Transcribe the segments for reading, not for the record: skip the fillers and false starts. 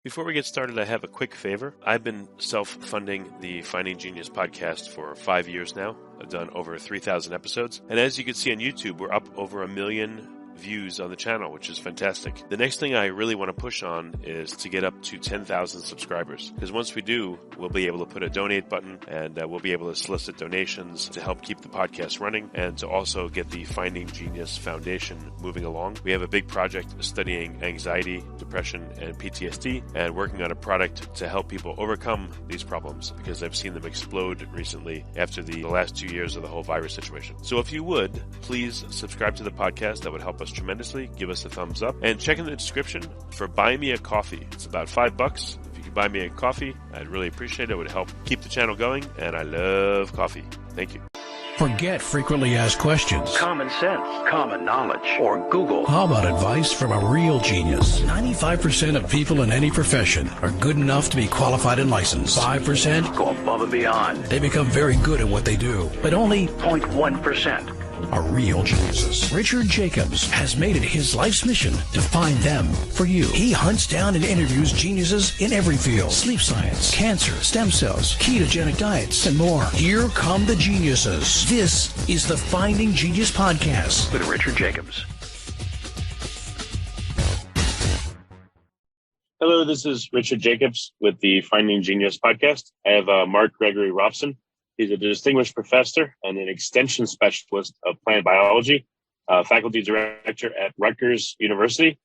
Before we get started, I have a quick favor. I've been self-funding the Finding Genius podcast for 5 years now. I've done over 3,000 episodes. And as you can see on YouTube, we're up over 1 million views on the channel, which is fantastic. The next thing I really want to push on is to get up to 10,000 subscribers. Because once we do, we'll be able to put a donate button and we'll be able to solicit donations to help keep the podcast running and to also get the Finding Genius Foundation moving along. We have a big project studying anxiety, depression, and PTSD and working on a product to help people overcome these problems because I've seen them explode recently after the last 2 years of the whole virus situation. So if you would, please subscribe to the podcast. That would help us tremendously. Give us a thumbs up and check in the description for Buy Me a Coffee. It's about $5. If you could buy me a coffee, I'd really appreciate it. It would help keep the channel going, and I love coffee. Thank you. Forget frequently asked questions, common sense, common knowledge, or Google. How about advice from a real genius? 95% of people in any profession are good enough to be qualified and licensed. 5% go above and beyond. They become very good at what they do, but only 0.1% are real geniuses. Richard Jacobs has made it his life's mission to find them for you. He hunts down and interviews geniuses in every field: sleep science, cancer, stem cells, ketogenic diets, and more. Here come the geniuses. This is the Finding Genius Podcast with Richard Jacobs. Hello, this is Richard Jacobs with the Finding Genius Podcast. I have Mark Gregory Robson. He's a distinguished professor and an extension specialist of plant biology, faculty director at Rutgers University.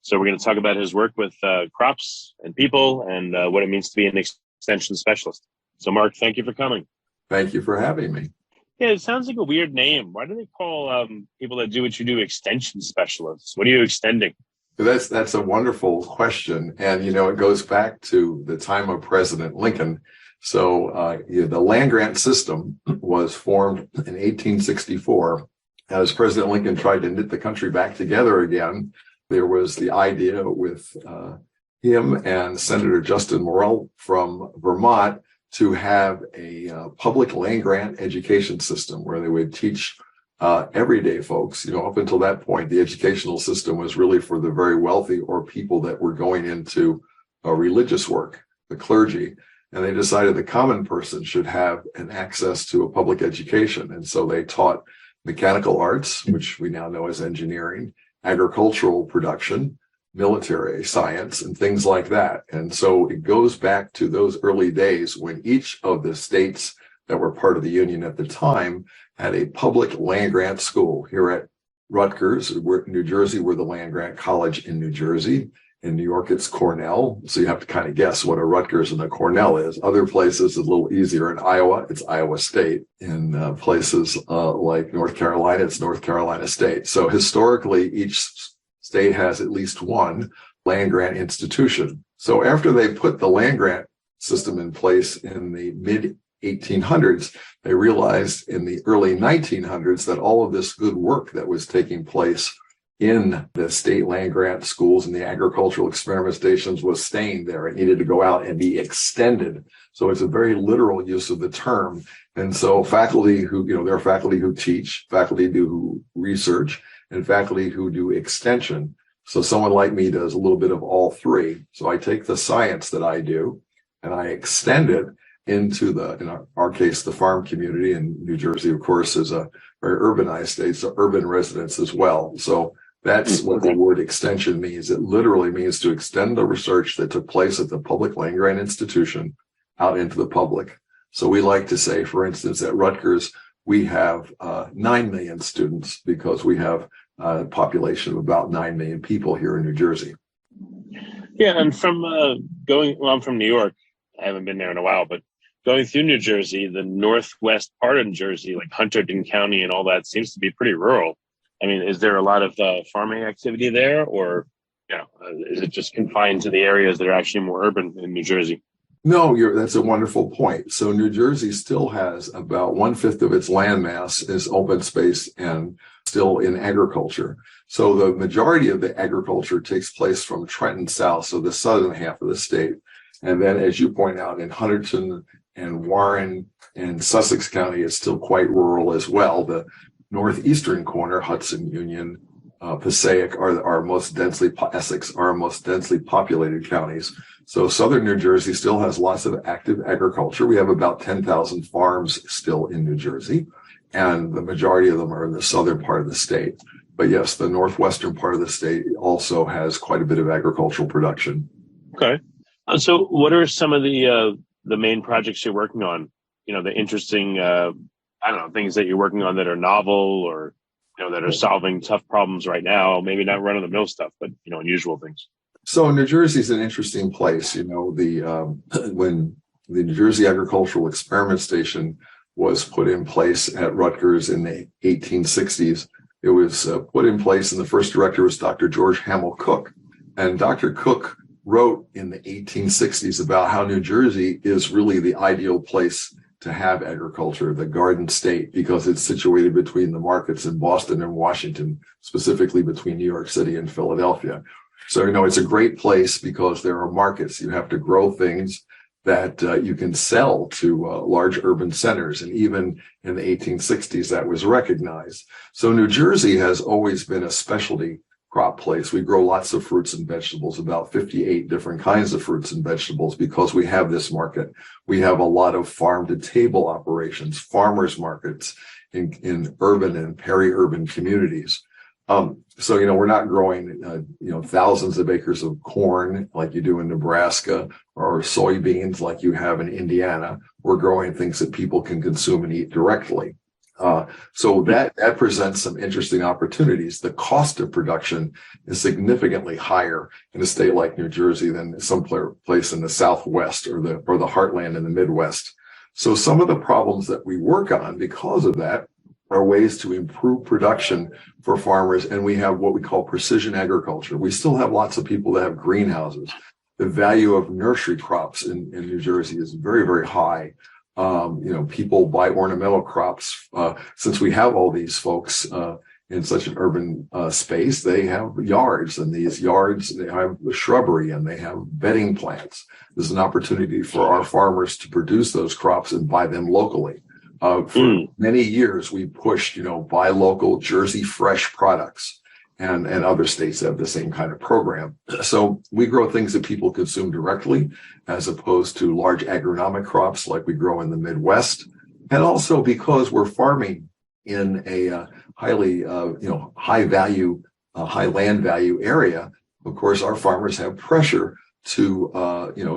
So we're going to talk about his work with crops and people and what it means to be an extension specialist. So Mark, thank you for coming. Thank you for having me. Yeah, it sounds like a weird name. Why do they call people that do what you do extension specialists? What are you extending? That's a wonderful question. And, it goes back to the time of President Lincoln. So the land-grant system was formed in 1864. As President Lincoln tried to knit the country back together again, there was the idea with him and Senator Justin Morrill from Vermont to have a public land-grant education system where they would teach everyday folks. Up until that point, the educational system was really for the very wealthy or people that were going into religious work, the clergy. And they decided the common person should have an access to a public education. And so they taught mechanical arts, which we now know as engineering, agricultural production, military science, and things like that. And so it goes back to those early days when each of the states that were part of the Union at the time had a public land-grant school. Here at Rutgers, New Jersey, we're the land-grant college in New Jersey. In New York, it's Cornell. So you have to kind of guess what a Rutgers and a Cornell is. Other places, a little easier. In Iowa, it's Iowa State. In places like North Carolina, it's North Carolina State. So historically, each state has at least one land-grant institution. So after they put the land-grant system in place in the mid-1800s, they realized in the early 1900s that all of this good work that was taking place in the state land-grant schools and the agricultural experiment stations was staying there. It needed to go out and be extended. So it's a very literal use of the term. And so faculty who, there are faculty who teach, faculty who research, and faculty who do extension. So someone like me does a little bit of all three. So I take the science that I do and I extend it into in our case, the farm community. And New Jersey, of course, is a very urbanized state, so urban residents as well. So that's what the word extension means. It literally means to extend the research that took place at the public land-grant institution out into the public. So we like to say, for instance, at Rutgers, we have 9 million students because we have a population of about 9 million people here in New Jersey. Yeah, and from I'm from New York. I haven't been there in a while, but going through New Jersey, the northwest part of New Jersey, like Hunterdon County and all that, seems to be pretty rural. I mean, is there a lot of farming activity there, or is it just confined to the areas that are actually more urban in New Jersey? No, that's a wonderful point. So New Jersey still has about 1/5 of its landmass is open space and still in agriculture. So the majority of the agriculture takes place from Trenton south, so the southern half of the state. And then, as you point out, in Hunterdon and Warren and Sussex County, it's still quite rural as well. The northeastern corner, Hudson, Union, Passaic are our most densely, Essex are our most densely populated counties. So southern New Jersey still has lots of active agriculture. We have about 10,000 farms still in New Jersey, and the majority of them are in the southern part of the state. But yes, the northwestern part of the state also has quite a bit of agricultural production. Okay. So what are some of the main projects you're working on? You know, the interesting, things that you're working on that are novel or, that are solving tough problems right now, maybe not run of the mill stuff, but, unusual things. So New Jersey is an interesting place. When the New Jersey Agricultural Experiment Station was put in place at Rutgers in the 1860s, it was put in place, and the first director was Dr. George Hamill Cook. And Dr. Cook wrote in the 1860s about how New Jersey is really the ideal place to have agriculture, the garden state, because it's situated between the markets in Boston and Washington, specifically between New York City and Philadelphia. So, it's a great place because there are markets. You have to grow things that you can sell to large urban centers. And even in the 1860s, that was recognized. So New Jersey has always been a specialty crop place. We grow lots of fruits and vegetables, about 58 different kinds of fruits and vegetables, because we have this market. We have a lot of farm to table operations, farmers markets in urban and peri-urban communities. So, we're not growing, thousands of acres of corn like you do in Nebraska, or soybeans like you have in Indiana. We're growing things that people can consume and eat directly. So that presents some interesting opportunities. The cost of production is significantly higher in a state like New Jersey than some place in the Southwest or the heartland in the Midwest. So some of the problems that we work on because of that are ways to improve production for farmers. And we have what we call precision agriculture. We still have lots of people that have greenhouses. The value of nursery crops in New Jersey is very, very high. People buy ornamental crops. Since we have all these folks in such an urban space, they have yards, and these yards, they have shrubbery and they have bedding plants. There's an opportunity for our farmers to produce those crops and buy them locally. For many years, we pushed, buy local Jersey fresh products, and other states have the same kind of program. So we grow things that people consume directly, as opposed to large agronomic crops like we grow in the Midwest. And also because we're farming in a highly, high value, high land value area, of course, our farmers have pressure to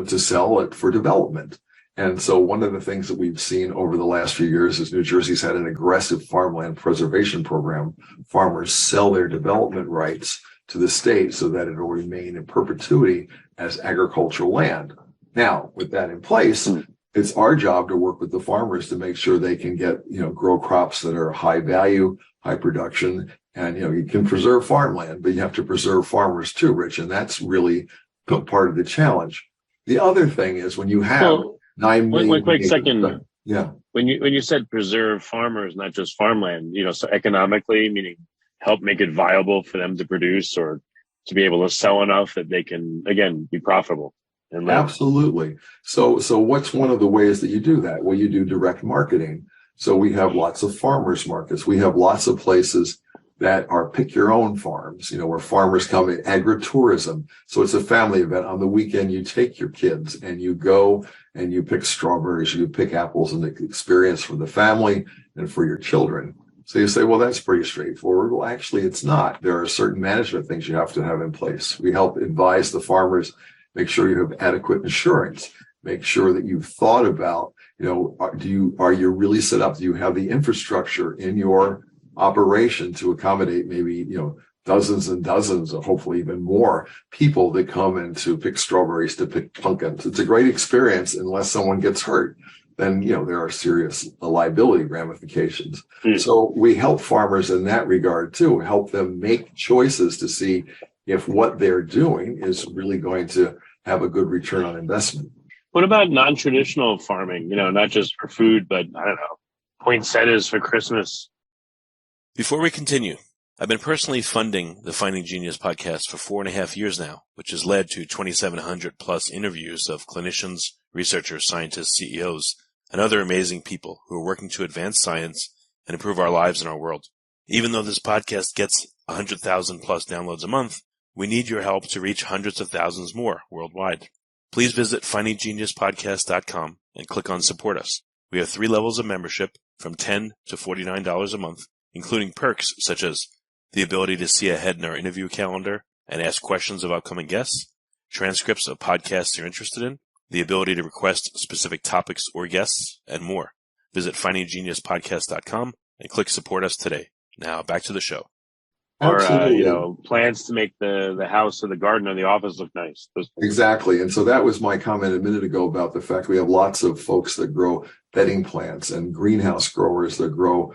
sell it for development. And so one of the things that we've seen over the last few years is New Jersey's had an aggressive farmland preservation program. Farmers sell their development rights to the state so that it will remain in perpetuity as agricultural land. Now, with that in place, it's our job to work with the farmers to make sure they can get, grow crops that are high value, high production. And, you can preserve farmland, but you have to preserve farmers too, Rich. And that's really part of the challenge. The other thing is when you have 9 million. One quick second. Yeah. When you said preserve farmers, not just farmland, so economically, meaning help make it viable for them to produce or to be able to sell enough that they can, again, be profitable. And absolutely. So what's one of the ways that you do that? Well, you do direct marketing. So we have lots of farmers markets. We have lots of places that are pick your own farms, where farmers come in, agritourism. So it's a family event. On the weekend, you take your kids and you go and you pick strawberries, you pick apples, and the experience for the family and for your children. So you say, well, that's pretty straightforward. Well, actually, it's not. There are certain management things you have to have in place. We help advise the farmers, make sure you have adequate insurance, make sure that you've thought about, are you really set up? Do you have the infrastructure in your operation to accommodate maybe, dozens and dozens of hopefully even more people that come in to pick strawberries, to pick pumpkins. It's a great experience unless someone gets hurt. Then, there are serious liability ramifications. So we help farmers in that regard too, help them make choices to see if what they're doing is really going to have a good return on investment. What about non-traditional farming? Not just for food, but I don't know, poinsettias for Christmas. Before we continue, I've been personally funding the Finding Genius podcast for 4.5 years now, which has led to 2,700 plus interviews of clinicians, researchers, scientists, CEOs, and other amazing people who are working to advance science and improve our lives and our world. Even though this podcast gets 100,000 plus downloads a month, we need your help to reach hundreds of thousands more worldwide. Please visit findinggeniuspodcast.com and click on Support Us. We have 3 levels of membership from $10 to $49 a month, including perks such as the ability to see ahead in our interview calendar and ask questions of upcoming guests, transcripts of podcasts you're interested in, the ability to request specific topics or guests, and more. Visit findinggeniuspodcast.com and click Support Us today. Now back to the show. Absolutely. Or, plans to make the house or the garden or the office look nice. Exactly. And so that was my comment a minute ago about the fact we have lots of folks that grow bedding plants and greenhouse growers that grow,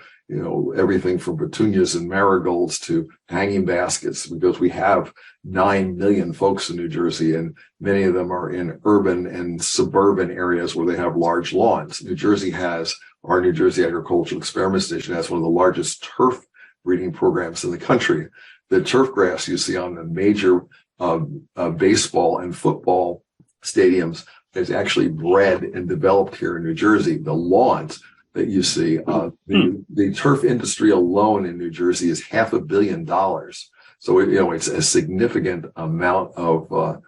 everything from petunias and marigolds to hanging baskets, because we have 9 million folks in New Jersey, and many of them are in urban and suburban areas where they have large lawns. Our New Jersey Agricultural Experiment Station has one of the largest turf breeding programs in the country. The turf grass you see on the major baseball and football stadiums is actually bred and developed here in New Jersey. The lawns that you see, the turf industry alone in New Jersey is $500 million. So it's a significant amount of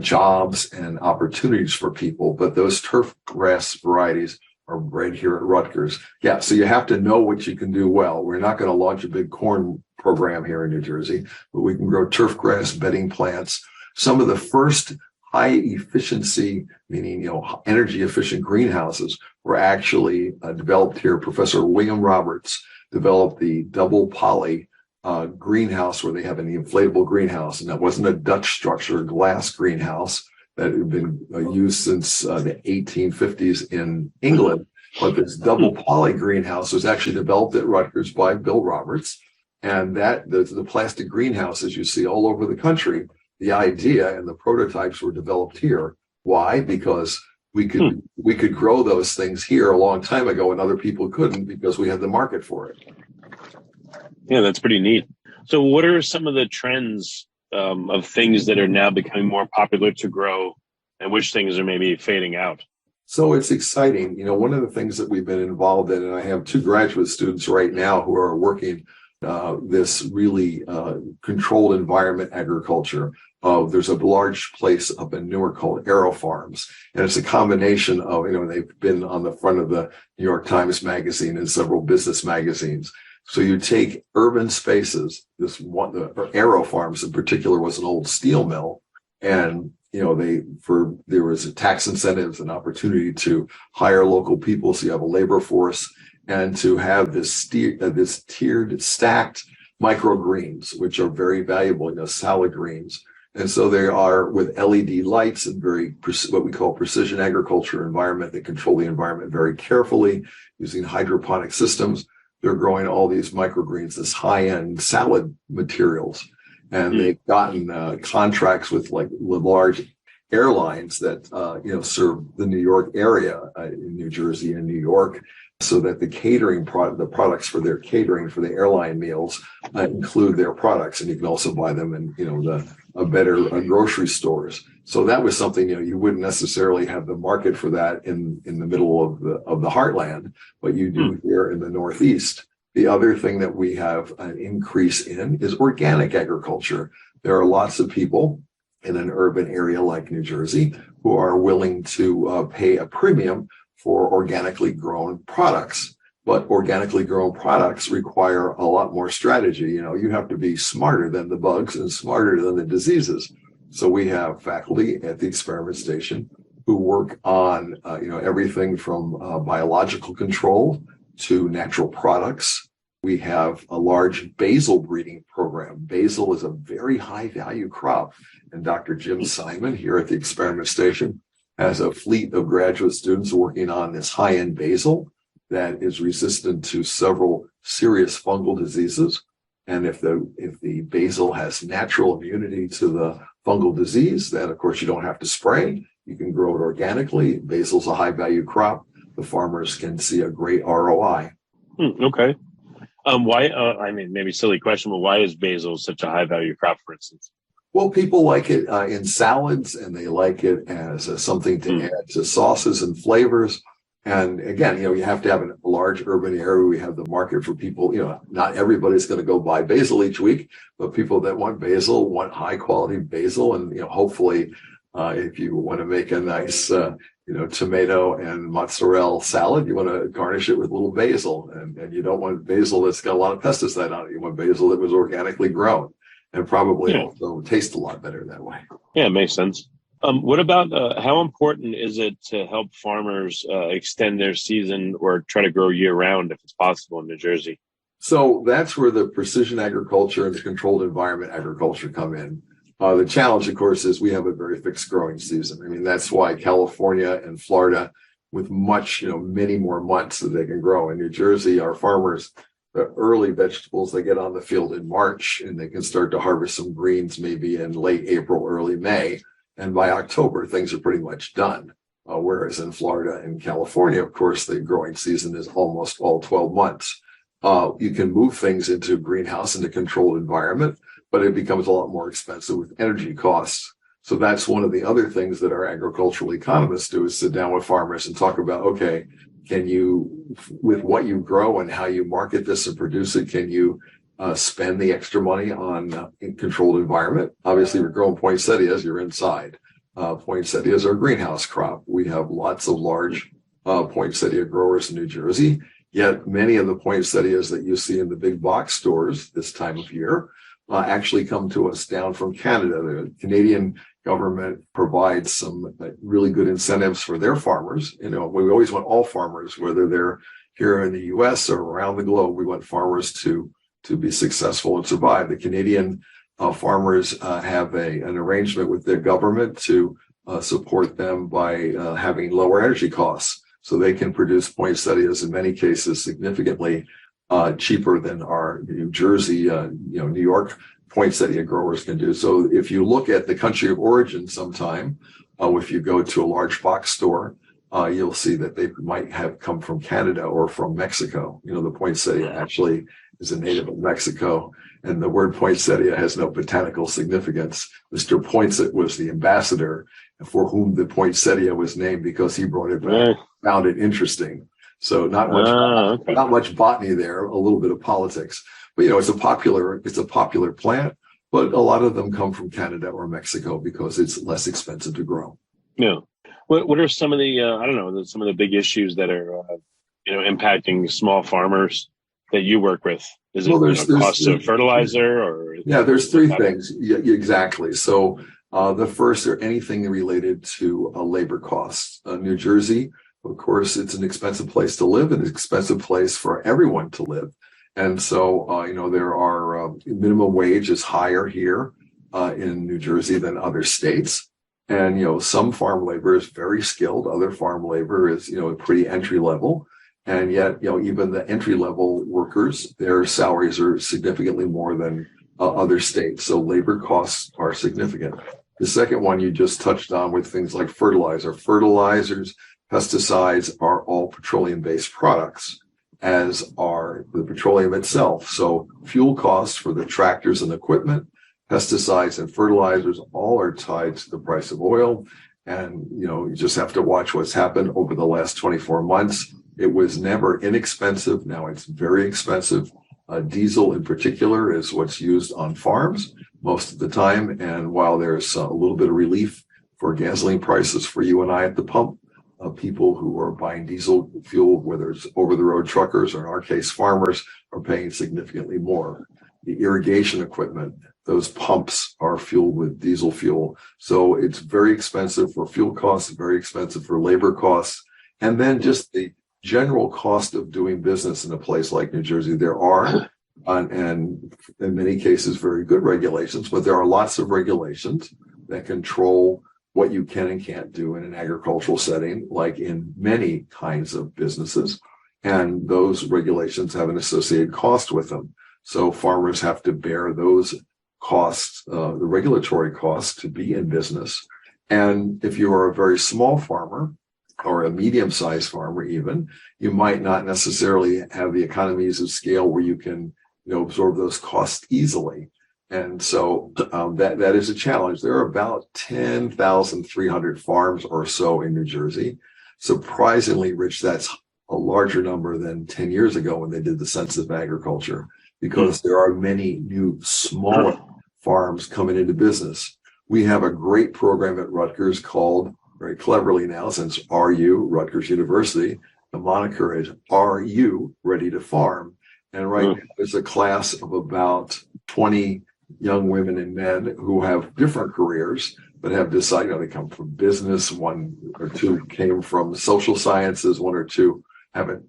jobs and opportunities for people. But those turf grass varieties are bred here at Rutgers. Yeah, so you have to know what you can do well. We're not going to launch a big corn program here in New Jersey, but we can grow turf grass bedding plants. Some of the first high efficiency, meaning energy efficient greenhouses, were actually developed here. Professor William Roberts developed the double poly greenhouse, where they have an inflatable greenhouse, and that wasn't a Dutch structure, glass greenhouse that had been used since the 1850s in England. But this double poly greenhouse was actually developed at Rutgers by Bill Roberts. And that the plastic greenhouses you see all over the country, the idea and the prototypes were developed here. Why? Because we could grow those things here a long time ago, and other people couldn't because we had the market for it. Yeah, that's pretty neat. So what are some of the trends of things that are now becoming more popular to grow, and which things are maybe fading out? So it's exciting. One of the things that we've been involved in, and I have 2 graduate students right now who are working this really controlled environment agriculture. There's a large place up in Newark called Aero Farms, and it's a combination of, they've been on the front of the New York Times Magazine and several business magazines. So you take urban spaces, the Aero Farms in particular was an old steel mill, and there was tax incentives and opportunity to hire local people, so you have a labor force, and to have this tiered stacked microgreens, which are very valuable, salad greens. And so they are with LED lights and what we call precision agriculture environment. They control the environment very carefully using hydroponic systems. They're growing all these microgreens, this high-end salad materials. And they've gotten contracts with large airlines that, serve the New York area, in New Jersey and New York, so that the products for their catering for the airline meals include their products. And you can also buy them in, the better grocery stores. So that was something, you wouldn't necessarily have the market for that in the middle of the heartland, but you do here in the Northeast. The other thing that we have an increase in is organic agriculture. There are lots of people in an urban area like New Jersey who are willing to pay a premium for organically grown products. But organically grown products require a lot more strategy. You have to be smarter than the bugs and smarter than the diseases. So we have faculty at the experiment station who work on, everything from biological control to natural products. We have a large basil breeding program. Basil is a very high value crop. And Dr. Jim Simon here at the experiment station has a fleet of graduate students working on this high-end basil that is resistant to several serious fungal diseases. And if the basil has natural immunity to the fungal disease, then of course you don't have to spray. You can grow it organically. Basil's a high-value crop. The farmers can see a great ROI. Okay. Why? Maybe silly question, but why is basil such a high-value crop, for instance? Well, people like it in salads, and they like it as something to add to sauces and flavors. And again, you have to have a large urban area. We have the market for people, not everybody's going to go buy basil each week, but people that want basil want high quality basil. And, hopefully, if you want to make a nice, tomato and mozzarella salad, you want to garnish it with a little basil. And you don't want basil that's got a lot of pesticide on it. You want basil that was organically grown and probably also taste a lot better that way. Yeah, it makes sense. What about how important is it to help farmers extend their season or try to grow year round if it's possible in New Jersey? So that's where the precision agriculture and the controlled environment agriculture come in. The challenge, of course, is we have a very fixed growing season. I mean, that's why California and Florida, with many more months that they can grow. In New Jersey, our farmers, the early vegetables, they get on the field in March and they can start to harvest some greens maybe in late April, early May. And by October, things are pretty much done. Whereas in Florida and California, of course, the growing season is almost all 12 months. You can move things into a greenhouse in a controlled environment, but it becomes a lot more expensive with energy costs. So that's one of the other things that our agricultural economists do, is sit down with farmers and talk about, okay, can you, with what you grow and how you market this and produce it, can you spend the extra money on a controlled environment? Obviously, we're growing poinsettias, you're inside. Poinsettias are a greenhouse crop. We have lots of large poinsettia growers in New Jersey, yet many of the poinsettias that you see in the big box stores this time of year actually come to us down from Canada. The Canadian government provides some really good incentives for their farmers. We always want all farmers, whether they're here in the U.S. or around the globe, we want farmers to be successful and survive. The Canadian farmers have an arrangement with their government to support them by having lower energy costs, so they can produce poinsettias in many cases significantly cheaper than our New Jersey, New York poinsettia growers can do. So if you look at the country of origin sometime, if you go to a large box store, you'll see that they might have come from Canada or from Mexico. The poinsettia actually is a native of Mexico, and the word poinsettia has no botanical significance. Mr. Poinsett was the ambassador for whom the poinsettia was named because he brought it back, found it interesting. So not much botany there, a little bit of politics. But it's a popular plant, but a lot of them come from Canada or Mexico because it's less expensive to grow. Yeah. What are some of the some of the big issues that are impacting small farmers that you work with? Is it cost of fertilizer or? Yeah, there's three things. Yeah, exactly. So the first are anything related to labor costs. New Jersey, of course, it's an expensive place to live and an expensive place for everyone to live. And so, there are minimum wage is higher here in New Jersey than other states. And, some farm labor is very skilled. Other farm labor is, pretty entry level. And yet, even the entry level workers, their salaries are significantly more than other states. So labor costs are significant. The second one you just touched on with things like fertilizer. Fertilizers, pesticides are all petroleum-based products, as are the petroleum itself. So fuel costs for the tractors and equipment, pesticides and fertilizers all are tied to the price of oil. And, you just have to watch what's happened over the last 24 months. It was never inexpensive. Now it's very expensive. Diesel in particular is what's used on farms most of the time. And while there's a little bit of relief for gasoline prices for you and I at the pump, people who are buying diesel fuel, whether it's over-the-road truckers or in our case farmers, are paying significantly more. The irrigation equipment, those pumps are fueled with diesel fuel. So it's very expensive for fuel costs, very expensive for labor costs. And then just the general cost of doing business in a place like New Jersey. There are, and in many cases, very good regulations, but there are lots of regulations that control what you can and can't do in an agricultural setting, like in many kinds of businesses. And those regulations have an associated cost with them. So farmers have to bear those costs, the regulatory costs to be in business. And if you are a very small farmer or a medium-sized farmer even, you might not necessarily have the economies of scale where you can absorb those costs easily. And so that is a challenge. There are about 10,300 farms or so in New Jersey. surprisingly, Rich, that's a larger number than 10 years ago when they did the Census of Agriculture, because there are many new smaller farms coming into business. We have a great program at Rutgers called, very cleverly now, since RU, Rutgers University, the moniker is Are You Ready to Farm? And right now there's a class of about 20 young women and men who have different careers, but have decided, they come from business. One or two came from social sciences. One or two haven't,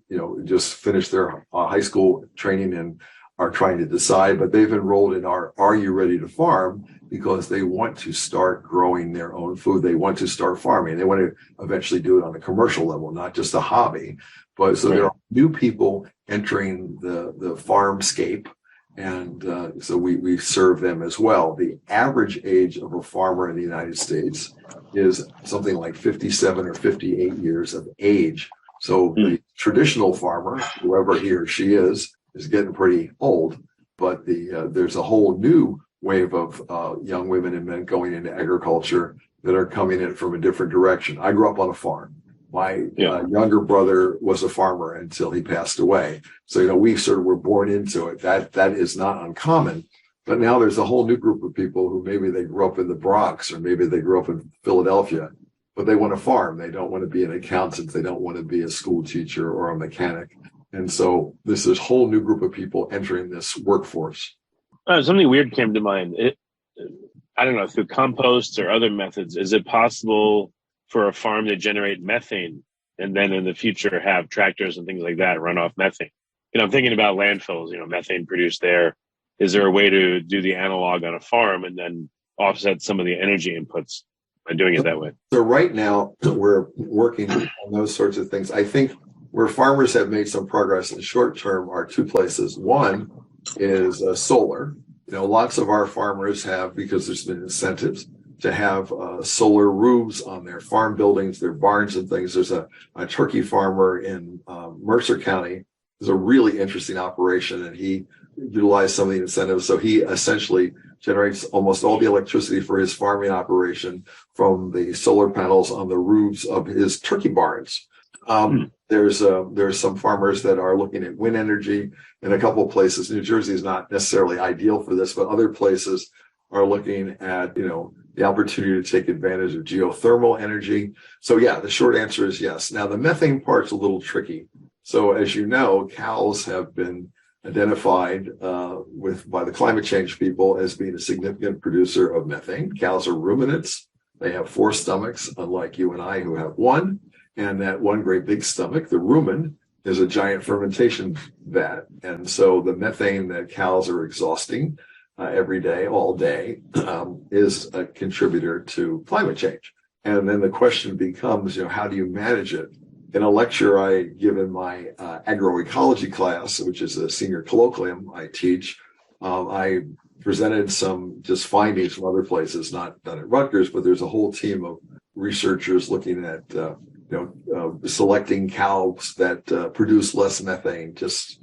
just finished their high school training and are trying to decide, but they've enrolled in our Are You Ready to Farm? Because they want to start growing their own food. They want to start farming. They want to eventually do it on a commercial level, not just a hobby. But so there are new people entering the farmscape, and so we serve them as well. The average age of a farmer in the United States is something like 57 or 58 years of age. So the traditional farmer, whoever he or she is getting pretty old. But there's a whole new wave of young women and men going into agriculture that are coming in from a different direction. I grew up on a farm. My younger brother was a farmer until he passed away. So, we sort of were born into it. That is not uncommon. But now there's a whole new group of people who maybe they grew up in the Bronx or maybe they grew up in Philadelphia, but they want to farm. They don't want to be an accountant. They don't want to be a school teacher or a mechanic. And so this is a whole new group of people entering this workforce. Something weird came to mind. I don't know, through compost or other methods, is it possible for a farm to generate methane and then in the future have tractors and things like that run off methane? I'm thinking about landfills, methane produced there. Is there a way to do the analog on a farm and then offset some of the energy inputs by doing it that way? So right now we're working on those sorts of things. I think where farmers have made some progress in the short term are two places. One is solar. Lots of our farmers have, because there's been incentives to have solar roofs on their farm buildings, their barns and things. There's a turkey farmer in Mercer County. It's a really interesting operation, and he utilized some of the incentives. So he essentially generates almost all the electricity for his farming operation from the solar panels on the roofs of his turkey barns. There's some farmers that are looking at wind energy in a couple of places. New Jersey is not necessarily ideal for this, but other places are looking at, the opportunity to take advantage of geothermal energy. So the short answer is yes. Now the methane part's a little tricky. So as you know, cows have been identified by the climate change people as being a significant producer of methane. Cows are ruminants. They have 4 stomachs, unlike you and I who have 1. And that one great big stomach, the rumen, is a giant fermentation vat. And so the methane that cows are exhausting every day, all day, is a contributor to climate change. And then the question becomes, how do you manage it? In a lecture I give in my agroecology class, which is a senior colloquium I teach, I presented some just findings from other places, not done at Rutgers, but there's a whole team of researchers looking at selecting cows that produce less methane, just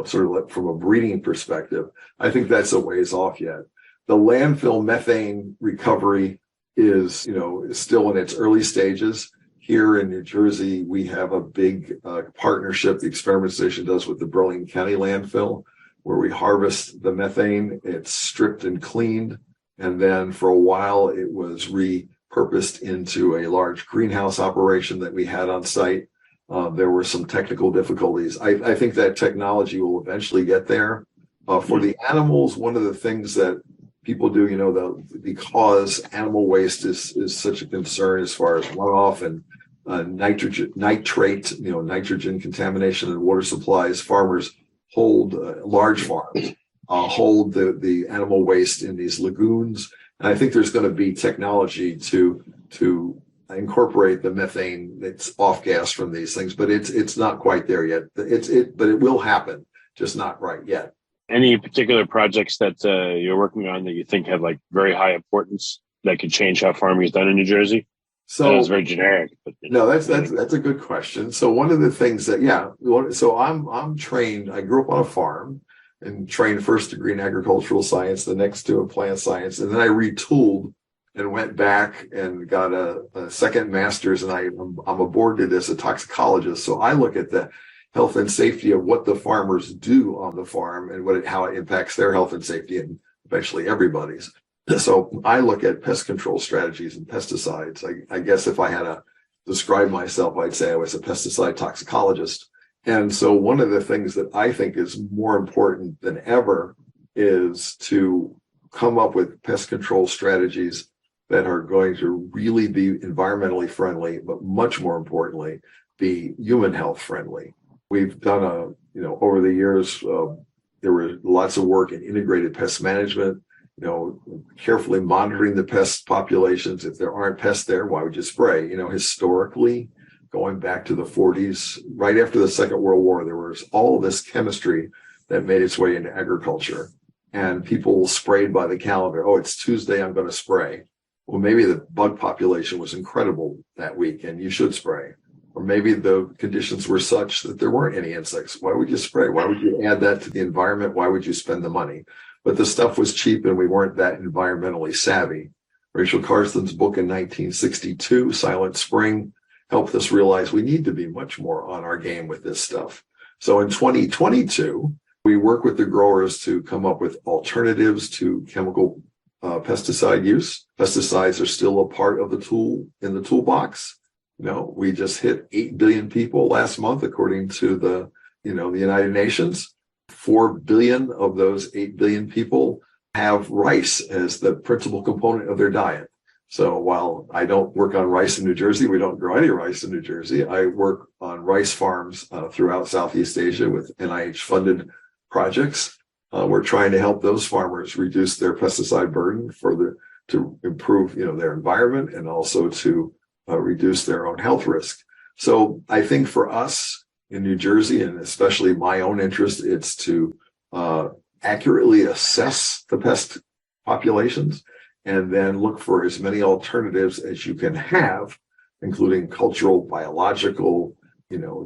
sort of like from a breeding perspective. I think that's a ways off yet. The landfill methane recovery is still in its early stages. Here in New Jersey, we have a big partnership the Experiment Station does with the Burlington County landfill, where we harvest the methane. It's stripped and cleaned, and then for a while it was repurposed into a large greenhouse operation that we had on site. There were some technical difficulties. I think that technology will eventually get there. For the animals, one of the things that people do, because animal waste is such a concern as far as runoff and nitrate, nitrogen contamination in water supplies, farmers hold, large farms hold the animal waste in these lagoons. And I think there's going to be technology to incorporate the methane that's off gas from these things, but it's not quite there yet. But it will happen, just not right yet. Any particular projects that you're working on that you think have like very high importance that could change how farming is done in New Jersey? So it's very generic. But, no, that's a good question. So one of the things that, so I'm trained. I grew up on a farm and trained first degree in agricultural science, the next to in plant science, and then I retooled and went back and got a second master's, and I'm aboarded as a toxicologist. So I look at the health and safety of what the farmers do on the farm and how it impacts their health and safety and eventually everybody's. So I look at pest control strategies and pesticides. I guess if I had to describe myself, I'd say I was a pesticide toxicologist. And so one of the things that I think is more important than ever is to come up with pest control strategies that are going to really be environmentally friendly, but much more importantly, be human health friendly. We've done over the years, there was lots of work in integrated pest management, carefully monitoring the pest populations. If there aren't pests there, why would you spray? Historically, going back to the 40s, right after the Second World War, there was all this chemistry that made its way into agriculture. And people sprayed by the calendar. Oh, it's Tuesday, I'm going to spray. Well, maybe the bug population was incredible that week and you should spray. Or maybe the conditions were such that there weren't any insects. Why would you spray? Why would you add that to the environment? Why would you spend the money? But the stuff was cheap and we weren't that environmentally savvy. Rachel Carson's book in 1962, Silent Spring, helped us realize we need to be much more on our game with this stuff. So in 2022, we work with the growers to come up with alternatives to chemical pesticide use. Pesticides are still a part of the tool in the toolbox. We just hit 8 billion people last month, according to the United Nations. 4 billion of those 8 billion people have rice as the principal component of their diet. So while I don't work on rice in New Jersey, we don't grow any rice in New Jersey. I work on rice farms throughout Southeast Asia with NIH-funded projects. We're trying to help those farmers reduce their pesticide burden to improve, their environment and also to reduce their own health risk. So I think for us in New Jersey, and especially my own interest, it's to accurately assess the pest populations and then look for as many alternatives as you can have, including cultural, biological,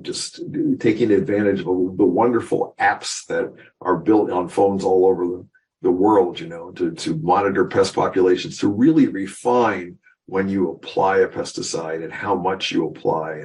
just taking advantage of the wonderful apps that are built on phones all over the world, to monitor pest populations, to really refine when you apply a pesticide and how much you apply.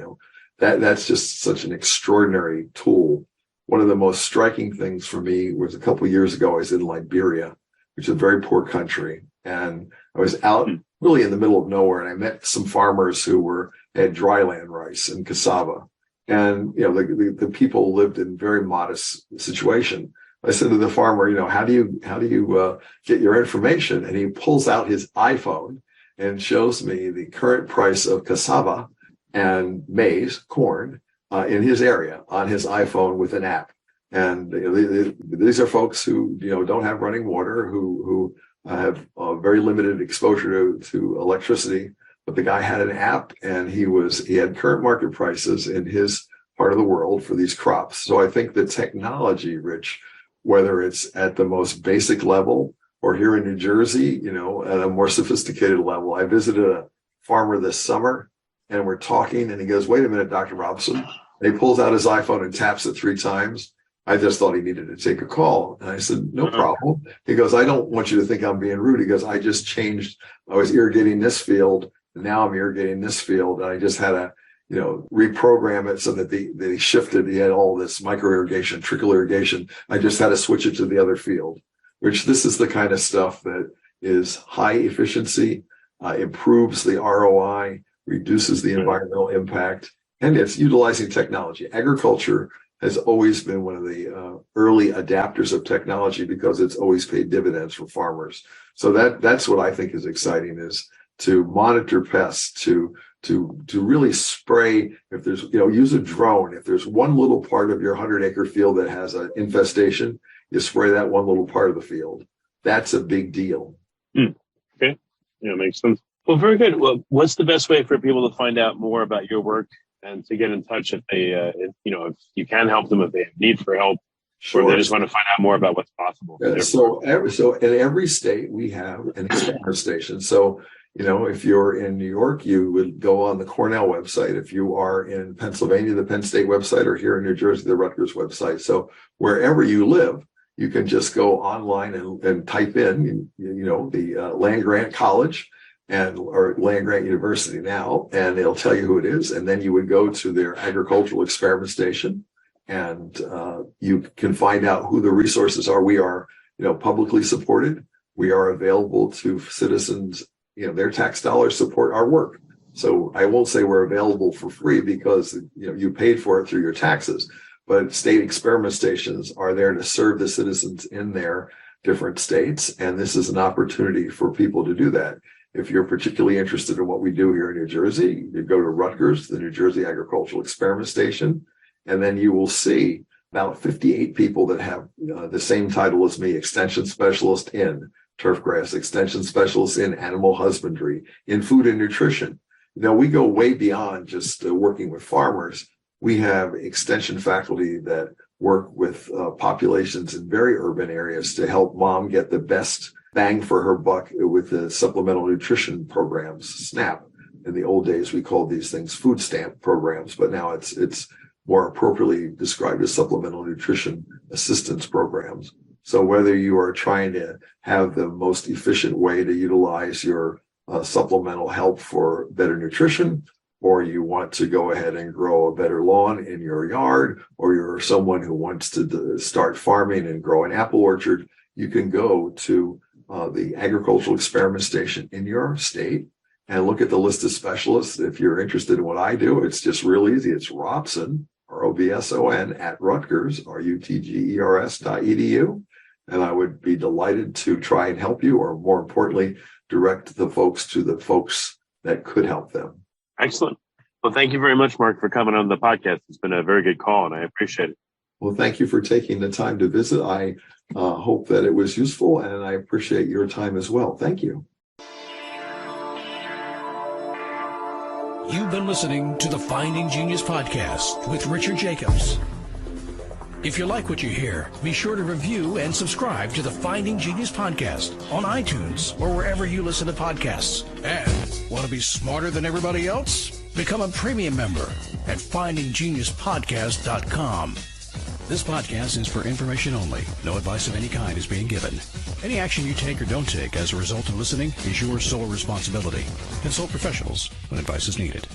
That's just such an extraordinary tool. One of the most striking things for me was a couple of years ago, I was in Liberia, which is a very poor country. And I was out really in the middle of nowhere, and I met some farmers who had dryland rice and cassava. And, the people lived in very modest situation. I said to the farmer, how do you get your information? And he pulls out his iPhone and shows me the current price of cassava and maize, corn, in his area on his iPhone with an app. And these are folks who, don't have running water, who have very limited exposure to electricity. But the guy had an app, and he had current market prices in his part of the world for these crops. So I think the technology, Rich, whether it's at the most basic level or here in New Jersey, at a more sophisticated level. I visited a farmer this summer, and we're talking, and he goes, "Wait a minute, Dr. Robson." And he pulls out his iPhone and taps it 3 times. I just thought he needed to take a call. And I said, "No problem." He goes, "I don't want you to think I'm being rude." He goes, "I just changed. I was irrigating this field, and now I'm irrigating this field. And I just had to, reprogram it so that they shifted. He had all this micro irrigation, trickle irrigation. I just had to switch it to the other field," which this is the kind of stuff that is high efficiency, improves the ROI, reduces the environmental impact, and it's utilizing technology. Agriculture has always been one of the early adapters of technology because it's always paid dividends for farmers. So that's what I think is exciting, is to monitor pests, to really spray. If there's, use a drone. If there's one little part of your 100-acre field that has an infestation, you spray that one little part of the field. That's a big deal. Okay. Yeah, makes sense. Well, very good. Well, what's the best way for people to find out more about your work and to get in touch if they, if you can help them, if they have need for help, Sure. or they just want to find out more about what's possible? Yeah, so in every state we have an examiner station. So, if you're in New York, you would go on the Cornell website. If you are in Pennsylvania, the Penn State website, or here in New Jersey, the Rutgers website. So wherever you live, you can just go online and type in, the land grant college, and or Land Grant University now, and they'll tell you who it is. And then you would go to their agricultural experiment station, and you can find out who the resources are. We are, publicly supported. We are available to citizens. Their tax dollars support our work. So I won't say we're available for free because you paid for it through your taxes. But state experiment stations are there to serve the citizens in their different states, and this is an opportunity for people to do that. If you're particularly interested in what we do here in New Jersey, you go to Rutgers, the New Jersey Agricultural Experiment Station, and then you will see about 58 people that have the same title as me: extension specialist in turfgrass, extension specialist in animal husbandry, in food and nutrition. We go way beyond just working with farmers. We have extension faculty that work with populations in very urban areas to help mom get the best bang for her buck with the supplemental nutrition programs, SNAP. In the old days, we called these things food stamp programs, but now it's more appropriately described as supplemental nutrition assistance programs. So whether you are trying to have the most efficient way to utilize your supplemental help for better nutrition, or you want to go ahead and grow a better lawn in your yard, or you're someone who wants to start farming and grow an apple orchard, you can go to the agricultural experiment station in your state and look at the list of specialists. If you're interested in what I do, it's just real easy. It's Robson, ROBSON, at Rutgers, RUTGERS.edu. And I would be delighted to try and help you, or more importantly, direct the folks to the folks that could help them. Excellent. Well, thank you very much, Mark, for coming on the podcast. It's been a very good call, and I appreciate it. Well, thank you for taking the time to visit. I hope that it was useful, and I appreciate your time as well. Thank you. You've been listening to the Finding Genius podcast with Richard Jacobs. If you like what you hear, be sure to review and subscribe to the Finding Genius podcast on iTunes or wherever you listen to podcasts. And want to be smarter than everybody else? Become a premium member at findinggeniuspodcast.com. This podcast is for information only. No advice of any kind is being given. Any action you take or don't take as a result of listening is your sole responsibility. Consult professionals when advice is needed.